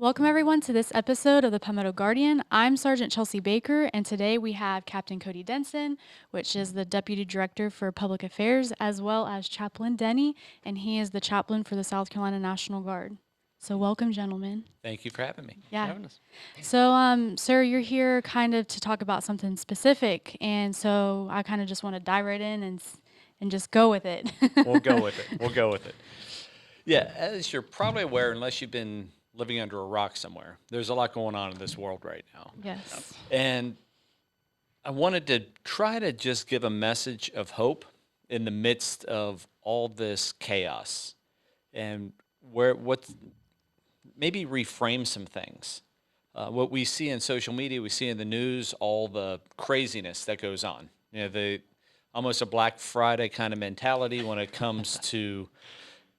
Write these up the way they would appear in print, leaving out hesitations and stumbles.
Welcome everyone to this episode of the Palmetto Guardian. I'm Sergeant Chelsea Baker, and today we have Captain Cody Denson, which is the Deputy Director for Public Affairs, as well as Chaplain Denny, and he is the chaplain for the South Carolina National Guard. So welcome, gentlemen. Thank you for having me. Yeah. Having us. So, sir, you're here kind of to talk about something specific, and so I kind of just want to dive right in and just go with it. We'll go with it. We'll go with it. Yeah, as you're probably aware, unless you've been living under a rock somewhere, there's a lot going on in this world right now. Yes. And I wanted to try to just give a message of hope in the midst of all this chaos, and maybe reframe some things. What we see in social media, we see in the news, all the craziness that goes on. The almost a Black Friday kind of mentality when it comes to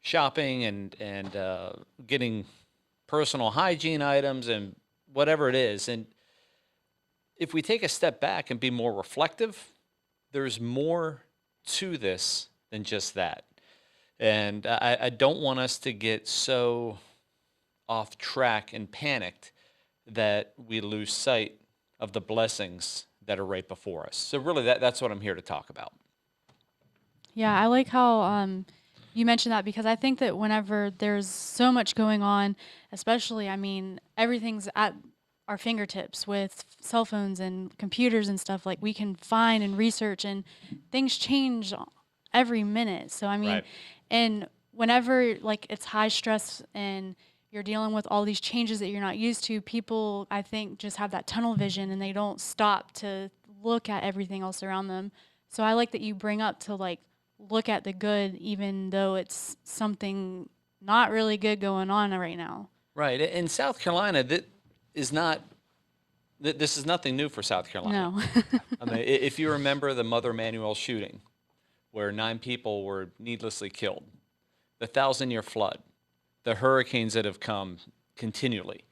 shopping and getting personal hygiene items and whatever it is. And if we take a step back and be more reflective, there's more to this than just that. And I don't want us to get so off track and panicked that we lose sight of the blessings that are right before us. So really that's what I'm here to talk about. Yeah, I like how you mentioned that, because I think that whenever there's so much going on, especially, I mean, everything's at our fingertips with cell phones and computers and stuff. Like, we can find and research, and things change every minute. So, I mean, Right. and whenever, like, it's high stress and you're dealing with all these changes that you're not used to, people, I think, just have that tunnel vision and they don't stop to look at everything else around them. So I like that you bring up to, like, look at the good, even though it's something not really good going on right now. Right. In South Carolina, this is nothing new for South Carolina. No. I mean, if you remember the Mother Emanuel shooting, where 9 people were needlessly killed, the 1,000-year flood, the hurricanes that have come continually.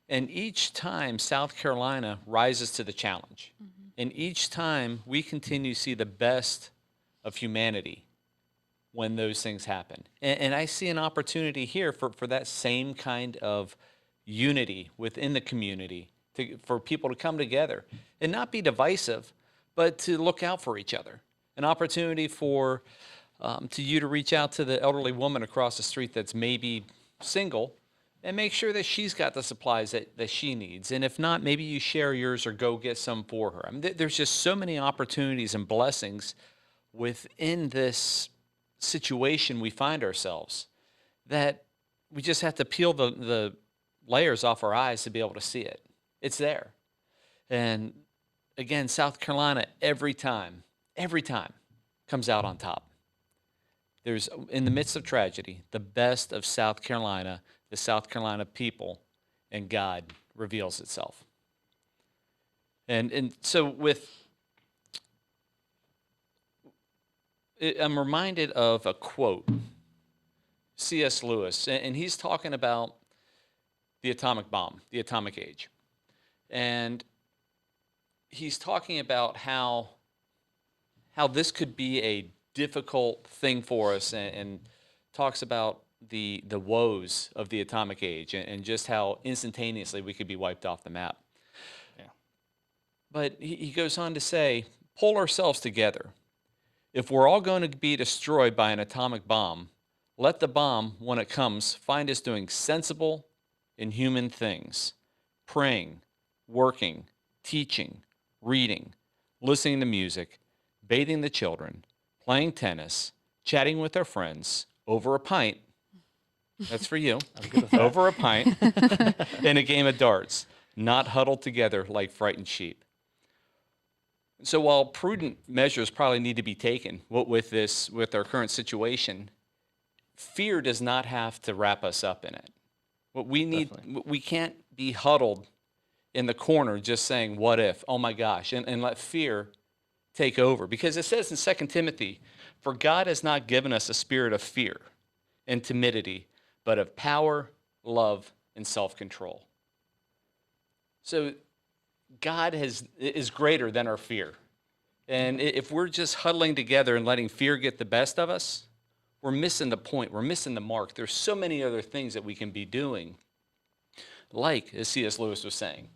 And each time South Carolina rises to the challenge. Mm-hmm. And each time we continue to see the best of humanity when those things happen. And I see an opportunity here for that same kind of unity within the community, for people to come together and not be divisive, but to look out for each other. An opportunity for you to reach out to the elderly woman across the street that's maybe single and make sure that she's got the supplies that she needs. And if not, maybe you share yours or go get some for her. I mean, there's just so many opportunities and blessings within this situation we find ourselves that we just have to peel the layers off our eyes to be able to see it. It's there. And again, South Carolina, every time, comes out on top. There's, in the midst of tragedy, the best of South Carolina, the South Carolina people, and God reveals itself. And so I'm reminded of a quote, C.S. Lewis, and he's talking about the atomic bomb, the atomic age. And he's talking about how this could be a difficult thing for us, and talks about the woes of the atomic age, and just how instantaneously we could be wiped off the map. Yeah. But he goes on to say, pull ourselves together. If we're all going to be destroyed by an atomic bomb, let the bomb, when it comes, find us doing sensible and human things, praying, working, teaching, reading, listening to music, bathing the children, playing tennis, chatting with our friends, over a pint. That's for you. I'm good with that. Over a pint, and a game of darts, not huddled together like frightened sheep. So while prudent measures probably need to be taken with our current situation, fear does not have to wrap us up in it. What we need, we can't be huddled in the corner just saying, what if, oh my gosh, and let fear take over. Because it says in 2 Timothy, for God has not given us a spirit of fear and timidity, but of power, love, and self-control. So God is greater than our fear. And if we're just huddling together and letting fear get the best of us, we're missing the point. We're missing the mark. There's so many other things that we can be doing like, as C.S. Lewis was saying,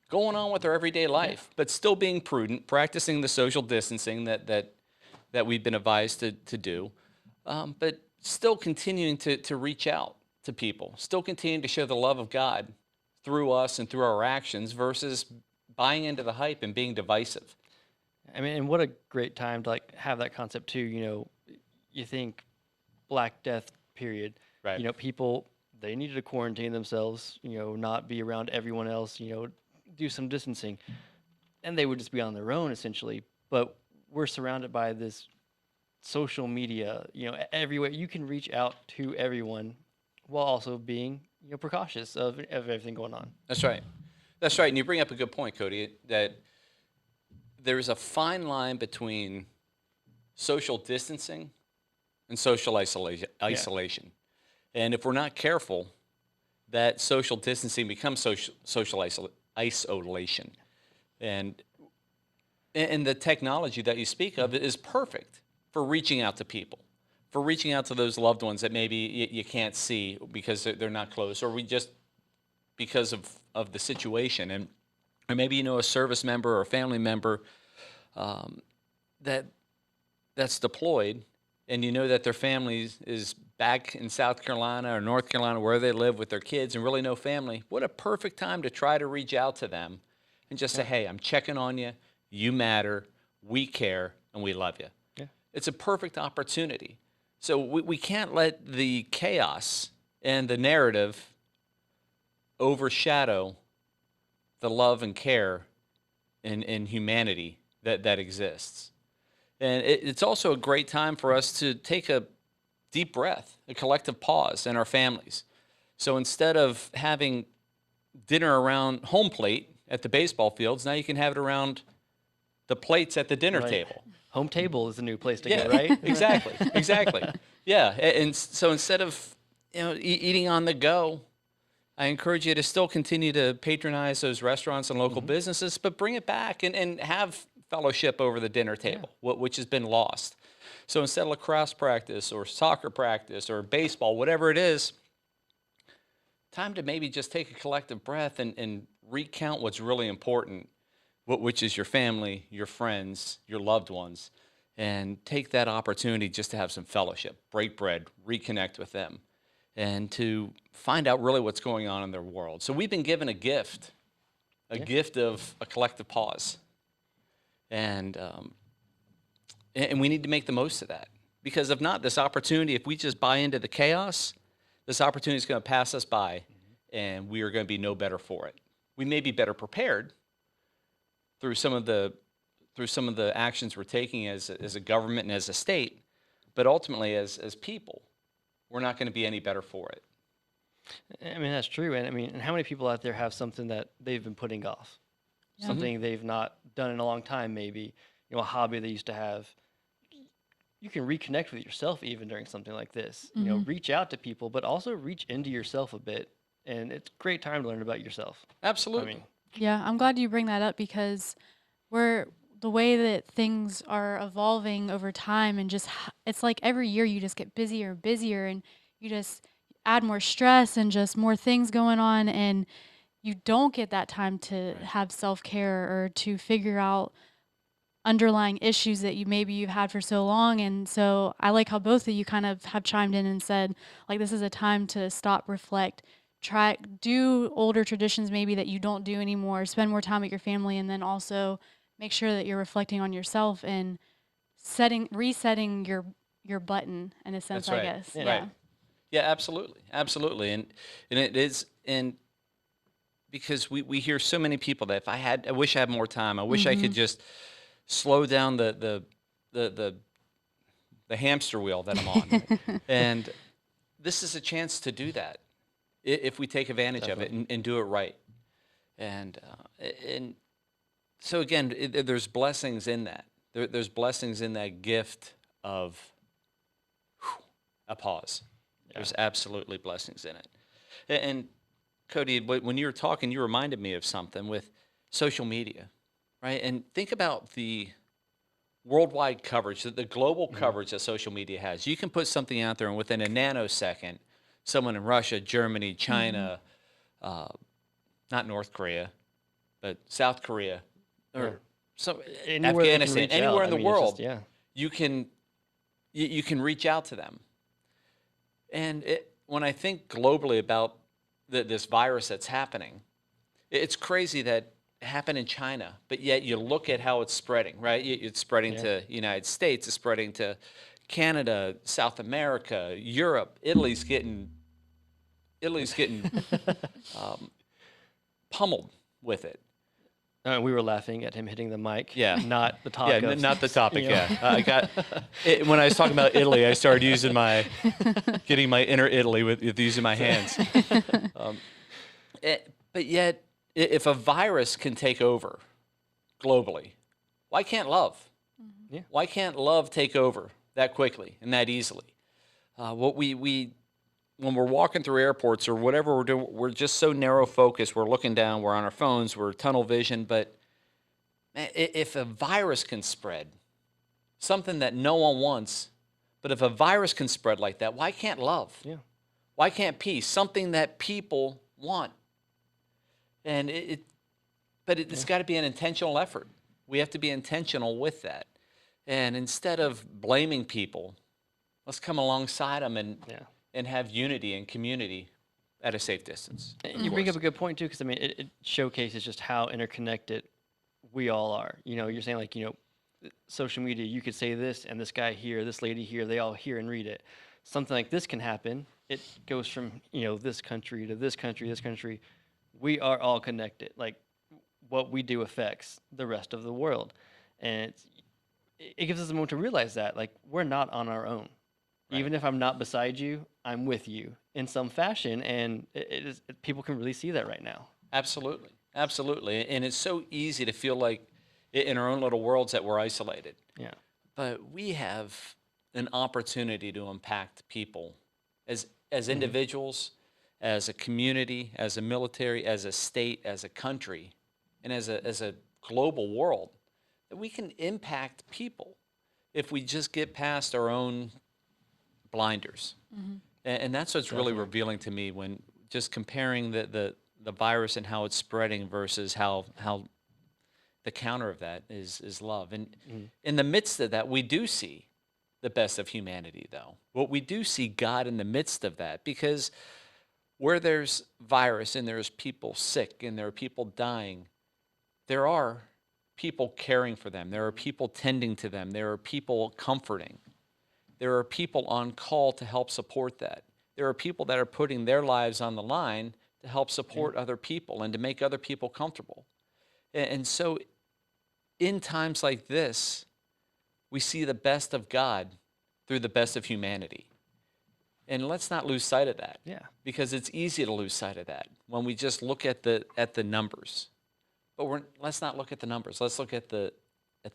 going on with their everyday life, but still being prudent, practicing the social distancing that we've been advised to do, but still continuing to reach out to people, still continuing to show the love of God through us and through our actions versus buying into the hype and being divisive. I mean, and what a great time to like have that concept too. You know, you think Black Death period. Right. You know, people they needed to quarantine themselves. You know, not be around everyone else. You know, do some distancing, and they would just be on their own essentially. But we're surrounded by this social media. You know, everywhere you can reach out to everyone, while also being precautious of everything going on. That's right. That's right. And you bring up a good point, Cody, that there's a fine line between social distancing and social isolation. And if we're not careful, that social distancing becomes social isolation. And the technology that you speak of is perfect for reaching out to people, for reaching out to those loved ones that maybe you can't see because they're not close, or because of the situation. And or maybe a service member or a family member that's deployed, and that their family is back in South Carolina or North Carolina where they live with their kids and really no family. What a perfect time to try to reach out to them and just say, hey, I'm checking on you. You matter. We care, and we love you. Yeah. It's a perfect opportunity. So we can't let the chaos and the narrative overshadow the love and care and humanity that exists. And it's also a great time for us to take a deep breath, a collective pause in our families. So instead of having dinner around home plate at the baseball fields, now you can have it around the plates at the dinner table. Home table is a new place to go, right? Exactly. Yeah, and so instead of eating on the go, I encourage you to still continue to patronize those restaurants and local businesses, but bring it back and have fellowship over the dinner table, which has been lost. So instead of lacrosse practice or soccer practice or baseball, whatever it is, time to maybe just take a collective breath and recount what's really important, which is your family, your friends, your loved ones, and take that opportunity just to have some fellowship, break bread, reconnect with them, and to find out really what's going on in their world. So we've been given a gift of a collective pause. And we need to make the most of that. Because if not, this opportunity, if we just buy into the chaos, this opportunity is going to pass us by, and we are going to be no better for it. We may be better prepared through some of the actions we're taking as a government and as a state, but ultimately as people, we're not going to be any better for it. I mean, that's true. And I mean, and how many people out there have something that they've been putting off? Yeah. Something they've not done in a long time, maybe, a hobby they used to have. You can reconnect with yourself even during something like this. Reach out to people, but also reach into yourself a bit. And it's a great time to learn about yourself. Absolutely. Yeah, I'm glad you bring that up because the way that things are evolving over time, and just it's like every year you just get busier and busier, and you just add more stress and just more things going on, and you don't get that time to have self-care or to figure out underlying issues that you've had for so long. And so I like how both of you kind of have chimed in and said, like, this is a time to stop, reflect, do older traditions maybe that you don't do anymore, spend more time with your family, and then also make sure that you're reflecting on yourself and resetting your button in a sense. That's right. I guess. Yeah. Right. Yeah, absolutely. And it is, and because we hear so many people that I wish I had more time. I wish I could just slow down the hamster wheel that I'm on. And this is a chance to do that if we take advantage of it and do it right. And so again, there's blessings in that. There's blessings in that gift of a pause. There's absolutely blessings in it. And Cody, when you were talking, you reminded me of something with social media, right? And think about the worldwide coverage, the global coverage that social media has. You can put something out there, and within a nanosecond, someone in Russia, Germany, China, not North Korea, but South Korea, or Yeah. some Anywhere they can Afghanistan, reach anywhere out. in the I mean, it's world, just, yeah. you can reach out to them. And when I think globally about this virus that's happening, it's crazy that it happened in China, but yet you look at how it's spreading, right? It's spreading Yeah. to United States, it's spreading to Canada, South America, Europe. Italy's getting pummeled with it. We were laughing at him hitting the mic. Yeah. Not the Yeah, topic. not the topic. you know. Yeah, I got it, when I was talking about Italy. I started using getting my inner Italy with using my hands. But yet, if a virus can take over globally, why can't love? Yeah. Why can't love take over that quickly and that easily? What we when we're walking through airports or whatever we're doing, we're just so narrow focused. We're looking down. We're on our phones. We're tunnel vision. But if a virus can spread, something that no one wants, but if a virus can spread like that, why can't love? Yeah. Why can't peace? Something that people want. And it's got to be an intentional effort. We have to be intentional with that. And instead of blaming people, let's come alongside them and have unity and community at a safe distance. And you bring up a good point too, because I mean, it showcases just how interconnected we all are. You're saying like, social media, you could say this and this guy here, this lady here, they all hear and read it. Something like this can happen. It goes from, this country to this country, this country. We are all connected. Like what we do affects the rest of the world. And it gives us a moment to realize that like we're not on our own. Right. Even if I'm not beside you, I'm with you in some fashion, and people can really see that right now. Absolutely, absolutely, and it's so easy to feel like in our own little worlds that we're isolated. Yeah. But we have an opportunity to impact people as individuals, as a community, as a military, as a state, as a country, and as a global world. That we can impact people if we just get past our own blinders. And that's what's really revealing to me when just comparing the virus and how it's spreading versus how the counter of that is love. And in the midst of that, we do see the best of humanity, though. What we do see God in the midst of that, because where there's virus and there's people sick and there are people dying, there are people caring for them. There are people tending to them. There are people comforting. There are people on call to help support that. There are people that are putting their lives on the line to help support other people and to make other people comfortable. And so in times like this, we see the best of God through the best of humanity. And let's not lose sight of that. Yeah. Because it's easy to lose sight of that when we just look at the numbers. But let's not look at the numbers. Let's look at the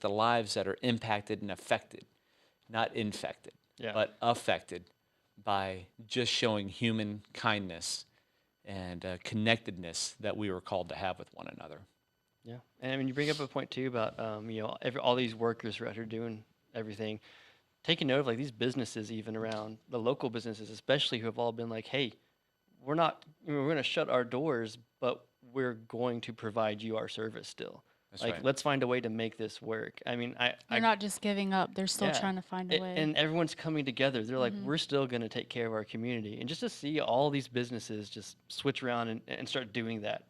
lives that are impacted and affected. Not infected, but affected by just showing human kindness and connectedness that we were called to have with one another. Yeah, and I mean, you bring up a point too about all these workers who are out here doing everything, taking note of like these businesses, even around the local businesses, especially, who have all been like, hey, we're going to shut our doors, but we're going to provide you our service still. That's like, right. let's find a way to make this work. I mean, They're not just giving up. They're still trying to find a way. And everyone's coming together. They're like, we're still going to take care of our community. And just to see all these businesses just switch around and start doing that,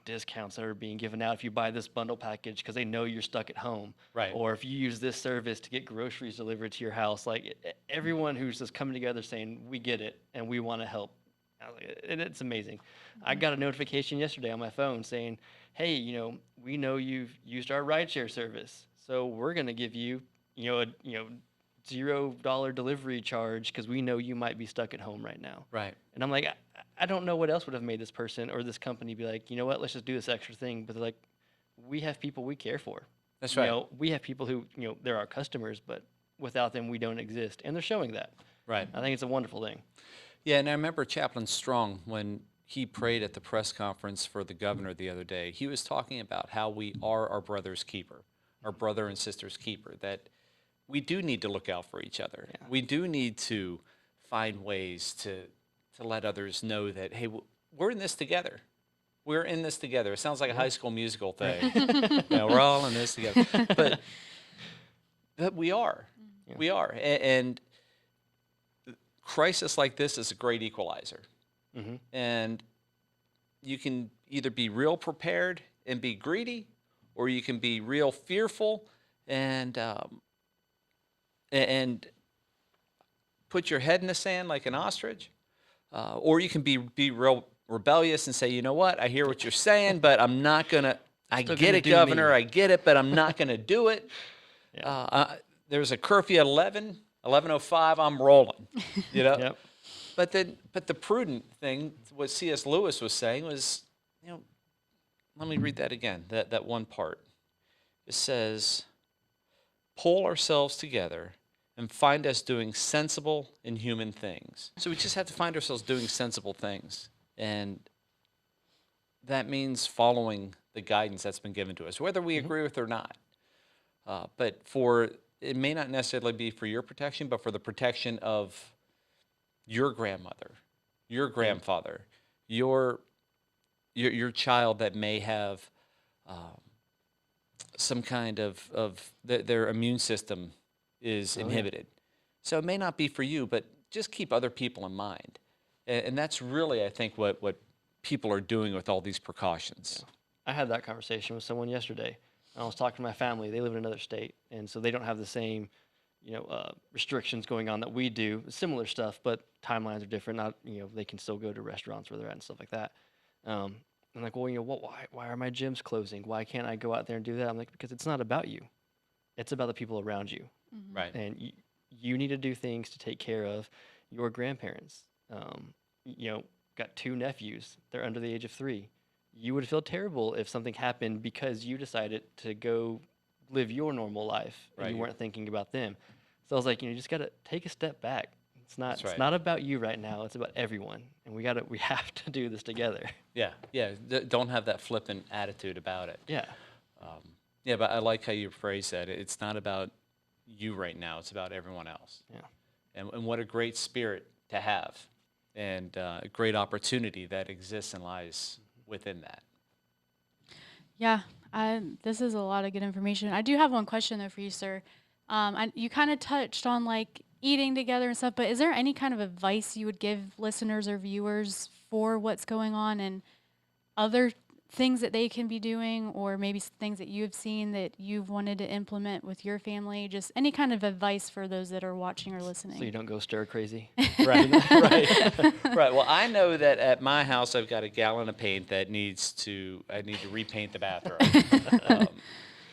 discounts that are being given out if you buy this bundle package because they know you're stuck at home. Right. Or if you use this service to get groceries delivered to your house. Like, everyone who's just coming together saying, we get it and we want to help. And it's amazing. I got a notification yesterday on my phone saying, hey, we know you've used our rideshare service, so we're going to give you, a $0 delivery charge because we know you might be stuck at home right now. Right. And I'm like, I don't know what else would have made this person or this company be like, you know what, let's just do this extra thing. But they're like, we have people we care for. That's right. We have people who, they're our customers, but without them, we don't exist. And they're showing that. Right. I think it's a wonderful thing. Yeah, and I remember Chaplain Strong, when he prayed at the press conference for the governor the other day, he was talking about how we are our brother's keeper, our brother and sister's keeper, that we do need to look out for each other. Yeah. We do need to find ways to let others know that, hey, we're in this together. We're in this together. It sounds like a High School Musical thing. We're all in this together. But we are. Yeah. We are. And crisis like this is a great equalizer. Mm-hmm. And you can either be real prepared and be greedy, or you can be real fearful and put your head in the sand like an ostrich, or you can be real rebellious and say, you know what, I hear what you're saying, but I'm not gonna. I get it, Governor. I get it, but I'm not gonna do it. Yeah. There's a curfew at 11:05. I'm rolling. You know. Yep. But the prudent thing, what C.S. Lewis was saying was, you know, let me read that again. That one part. It says, pull ourselves together and find us doing sensible and human things. So we just have to find ourselves doing sensible things. And that means following the guidance that's been given to us, whether we agree with it or not. But it may not necessarily be for your protection, but for the protection of your grandmother, your grandfather, your child that may have some kind of their immune system is inhibited. So it may not be for you, but just keep other people in mind. And that's really, I think, what people are doing with all these precautions. I had that conversation with someone yesterday. I was talking to my family. They live in another state, and so they don't have the same, restrictions going on that we do. Similar stuff, but timelines are different. Not, they can still go to restaurants where they're at and stuff like that. I'm like, well, why are my gyms closing? Why can't I go out there and do that? I'm like, because it's not about you. It's about the people around you. Mm-hmm. Right. And you need to do things to take care of your grandparents. Got 2 nephews. They're under the age of 3. You would feel terrible if something happened because you decided to go live your normal life and Right. you weren't thinking about them. So I was like, you just got to take a step back. It's not That's right. It's not about you right now. It's about everyone, and we have to do this together. Yeah. Don't have that flippant attitude about it. Yeah. But I like how you phrase that. It's not about you right now. It's about everyone else. Yeah. And what a great spirit to have, and a great opportunity that exists and lies within that. Yeah, this is a lot of good information. I do have one question though for you, sir. You kind of touched on like eating together and stuff, but is there any kind of advice you would give listeners or viewers for what's going on and other things that they can be doing, or maybe things that you've seen that you've wanted to implement with your family? Just any kind of advice for those that are watching or listening. So you don't go stir crazy. Right. Well, I know that at my house I've got a gallon of paint that I need to repaint the bathroom.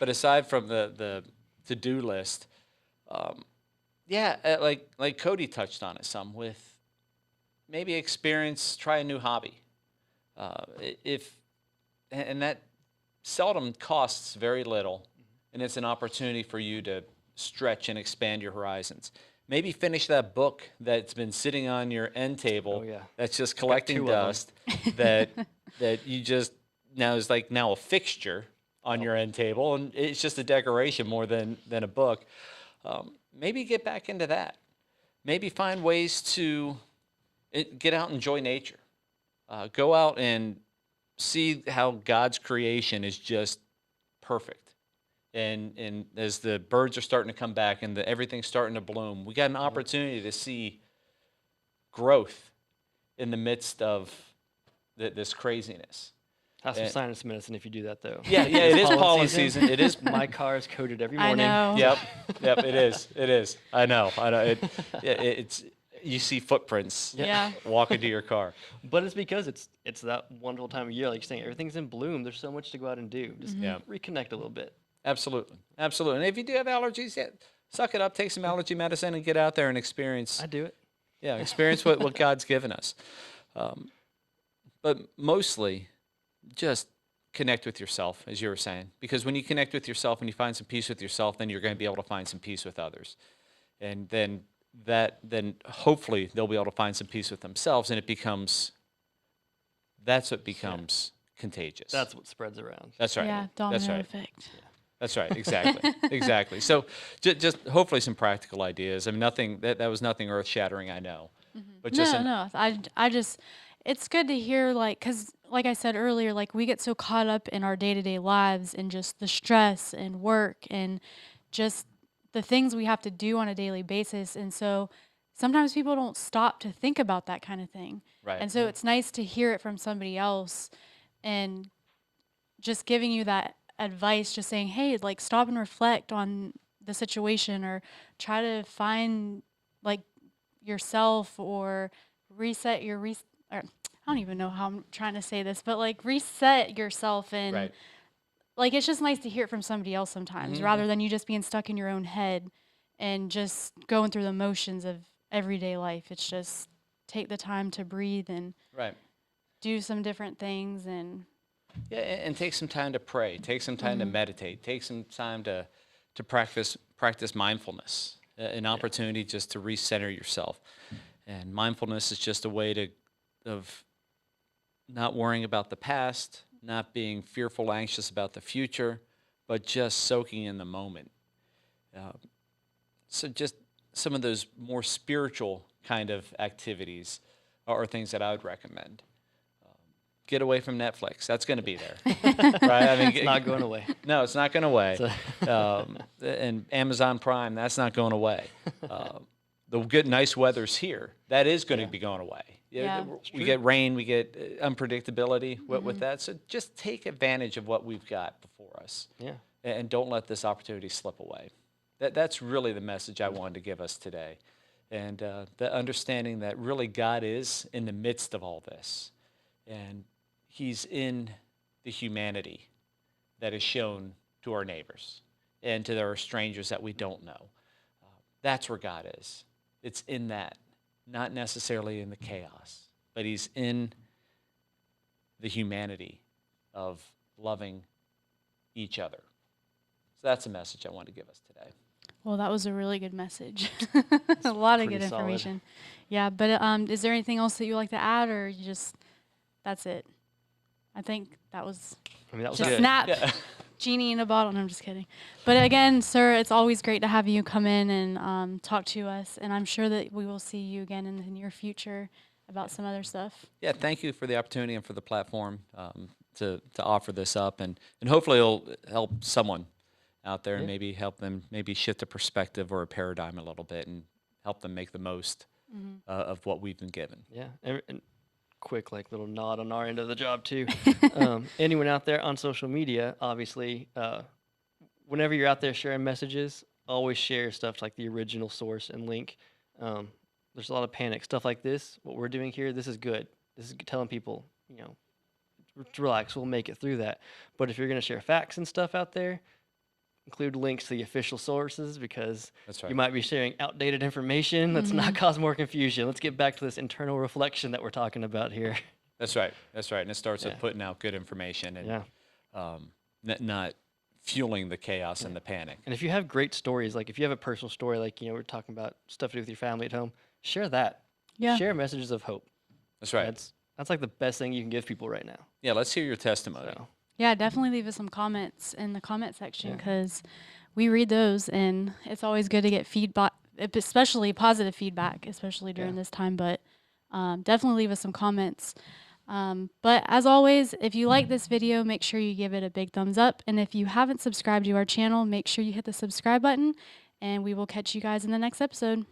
But aside from the to-do list, like Cody touched on it some, with maybe try a new hobby. And that seldom costs very little, and it's an opportunity for you to stretch and expand your horizons. Maybe finish that book that's been sitting on your end table. Oh, yeah. That's just collecting 2 of 'em. dust that you just is now a fixture on your end table, and it's just a decoration more than a book. Maybe get back into that. Maybe find ways to get out and enjoy nature. Go out and see how God's creation is just perfect. And as the birds are starting to come back and everything's starting to bloom, we got an opportunity to see growth in the midst of this craziness. Have some sinus medicine if you do that, though. Yeah, it is pollen season. It is. My car is coated every I morning. know. Yep, it is. I know. It's you see footprints Yeah. walking to your car. But it's because it's that wonderful time of year, like you're saying, everything's in bloom. There's so much to go out and do. Just reconnect a little bit. Absolutely. And if you do have allergies, suck it up, take some allergy medicine, and get out there and experience. I do it. Yeah, experience what God's given us. But mostly, just connect with yourself, as you were saying. Because when you connect with yourself and you find some peace with yourself, then you're going to be able to find some peace with others. And then hopefully they'll be able to find some peace with themselves, and that's what becomes contagious. That's what spreads around. That's right. Yeah, domino That's right. effect. That's right. Exactly. Exactly. So just hopefully some practical ideas. I mean, that was nothing earth shattering, I know. But just No. it's good to hear, like, because like I said earlier, like, we get so caught up in our day-to-day lives and just the stress and work and just the things we have to do on a daily basis, and so sometimes people don't stop to think about that kind of thing. Right. And so it's nice to hear it from somebody else and just giving you that advice, just saying, hey, like, stop and reflect on the situation, or try to find, like, yourself, or reset your or I don't even know how I'm trying to say this, but like, reset yourself, and Right. like, it's just nice to hear it from somebody else sometimes, rather than you just being stuck in your own head and just going through the motions of everyday life. It's just take the time to breathe and Right. do some different things. And Yeah, and take some time to pray. Take some time to meditate. Take some time to practice mindfulness. An opportunity just to recenter yourself. And mindfulness is just a way of not worrying about the past, not being fearful, anxious about the future, but just soaking in the moment. So just some of those more spiritual kind of activities are things that I would recommend. Get away from Netflix. That's going to be there, right? I mean, It's not going away. No, it's not going away. And Amazon Prime, that's not going away. The good, nice weather's here. That is going to be going away. Yeah. We get rain, we get unpredictability with that. So just take advantage of what we've got before us. Yeah. And don't let this opportunity slip away. That's really the message I wanted to give us today. And the understanding that really God is in the midst of all this. And he's in the humanity that is shown to our neighbors and to our strangers that we don't know. That's where God is. It's in that, not necessarily in the chaos, but he's in the humanity of loving each other. So that's a message I want to give us today. well, that was a really good message. A lot of good pretty solid. information. Yeah, but is there anything else that you'd like to add, or you just, that's it? I think that was I mean, that was just good. snap. Yeah. Genie in a bottle. No, I'm just kidding. But again, sir, it's always great to have you come in and talk to us. And I'm sure that we will see you again in the near future about some other stuff. Yeah, thank you for the opportunity and for the platform to offer this up. And hopefully it'll help someone out there and maybe help them maybe shift a perspective or a paradigm a little bit and help them make the most of what we've been given. Yeah, and quick like little nod on our end of the job too. Anyone out there on social media, obviously, whenever you're out there sharing messages, always share stuff like the original source and link. There's a lot of panic stuff like this. What we're doing here, this is good. This is telling people, relax. We'll make it through that. But if you're going to share facts and stuff out there, include links to the official sources, because That's right. you might be sharing outdated information. Let's not cause more confusion. Let's get back to this internal reflection that we're talking about here. That's right. That's right. And it starts with putting out good information and not fueling the chaos and the panic. And if you have great stories, like if you have a personal story, like, we're talking about stuff to do with your family at home, share that. Yeah. Share messages of hope. That's right. That's like the best thing you can give people right now. Yeah, let's hear your testimony. So, Yeah, definitely leave us some comments in the comment section, because we read those, and it's always good to get feedback, especially positive feedback, especially during this time. But definitely leave us some comments. But as always, if you like this video, make sure you give it a big thumbs up. And if you haven't subscribed to our channel, make sure you hit the subscribe button, and we will catch you guys in the next episode.